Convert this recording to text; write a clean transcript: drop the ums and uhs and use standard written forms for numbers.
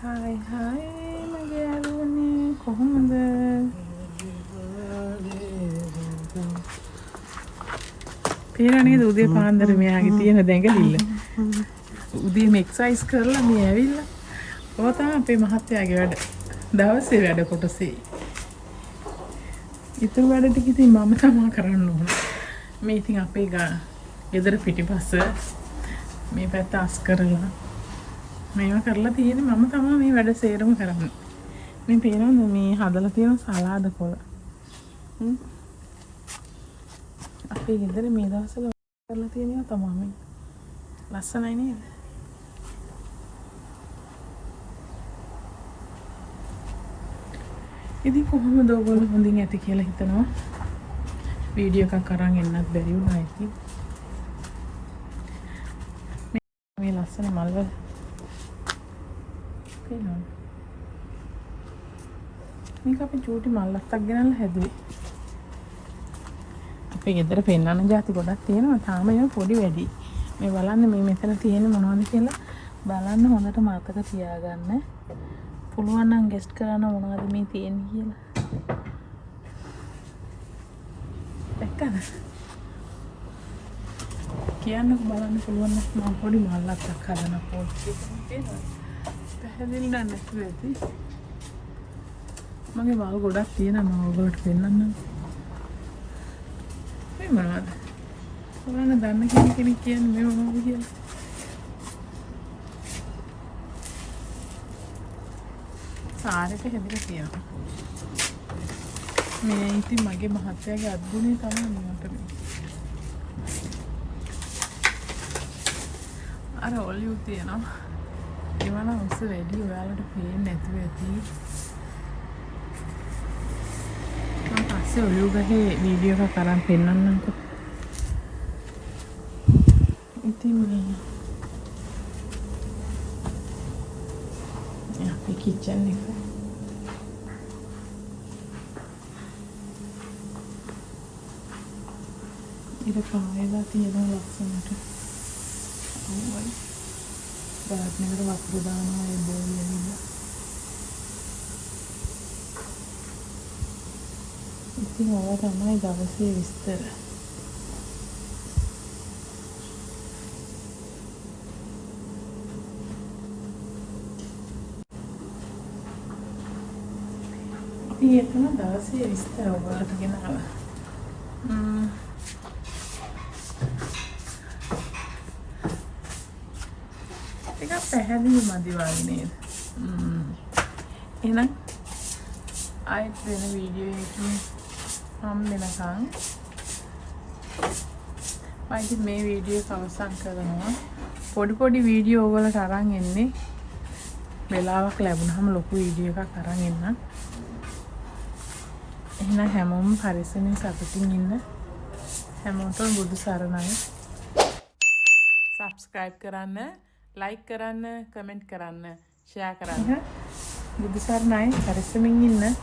Hai hai mගේ යාළුවනේ කොහොමද? පේනවා නේද උදේ පාන්දර මෙයාගේ තියෙන දැඟලිල්ල. උදේම එක්සර්සයිස් කරලා මේ ඇවිල්ලා. ඔය තමයි අපේ මහත්තයාගේ වැඩ. දවසේ වැඩ කොටසේ. ඉතුරු වැඩ ටික ඉතින් මම තමයි කරන්න ඕන. මේ ඉතින් අපේ ගෙදර පිටිපස්ස මේ පැත්ත අස් කරලා මේවා කරලා තියෙන්නේ මම තමයි මේ වැඩ සේරම කරන්නේ. මේ පේනවද මේ හදලා තියෙන සලාද කොළ. අපේ ගෙදර මේ දවස්වල කරලා තියෙනවා තමයි මේ. ලස්සනයි නේද? ඉතින් කොහොමද ඔයගොල්ලෝ හොඳින් ඇති කියලා හිතනවා? වීඩියෝ එකක් අරන් එන්නත් බැරි වුණා ඉතින්. මේ ලස්සන මල්වල පේනවද? මේක අපි චූටි මල්ලත්තක් ගෙනල්ලා හැදුවේ. අපේ ගෙදර පෙන්නන්න જાති ගොඩක් තියෙනවා. තාම ඒක පොඩි වැඩි. මේ බලන්න මේ මෙතන තියෙන මොනවද කියලා බලන්න හොඳට මතක තියාගන්න. පුළුවන් නම් ගෙස්ට් කරන්න මොනවද මේ තියෙන්නේ කියලා. දැක්කද? කියන්නකො බලන්න පුළුවන් නම් මම පොඩි මල්ලත්තක් හදන පොඩි තියෙනවා. පැහැදිලි නැත්නම් ඇති. මගේ වල් ගොඩක් තියෙනවා මම ඔයගොල්ලන්ට පෙන්නන්නම්. මේ මොනවද? ඔයාලා දන්න කෙනෙක් කියන්නේ මේ මොනවද කියලා. සාරේට හැදිලා තියෙනවා. මේ ඉතින් මගේ මහත්තයාගේ අත්ගුණේ තමයි මට මේ. අර ඔලිව් තියෙනවා. ඒවනම් උස වැඩි ඔයාලට පේන්නේ නැතුව ඇති. මම පස්සේ ඔලිව් ගහේ වීඩියෝ එකක් අරන් පෙන්නන්නම්කෝ. ඉතින් මේ අපේ කිචන් එක. ඉර පායලා තියෙනවා ලස්සනට. ඔවයි. බාත්නෙකට වතුර දානවා ඒ බෝල් වලින්. ඉතින් ඔය තමයි දවසේ විස්තර. ඉතින් ඒ තමයි දවසේ විස්තර ඔයාලට ගෙනාවා. ටිකක් පැහැදිලි මදි වගේ නේද? එහෙනම් ආයෙත් වෙන වීඩියෝ එකකින් මම වෙනකන් මම මේ වීඩියෝ එක අවසන් කරනවා. පොඩි වීඩියෝ ඔයගොල්ලන්ට අරන් එන්නේ. වෙලාවක් ලැබුණාම ලොකු වීඩියෝ එකක් අරන් එන්න. එහෙනම් හැමෝම පරිස්සමෙන් සතුටින් ඉන්න. හැමෝටම බුදු සරණයි. subscribe කරන්න, like කරන්න, comment කරන්න, share කරන්න. බුදු සරණයි. පරිස්සමෙන් ඉන්න.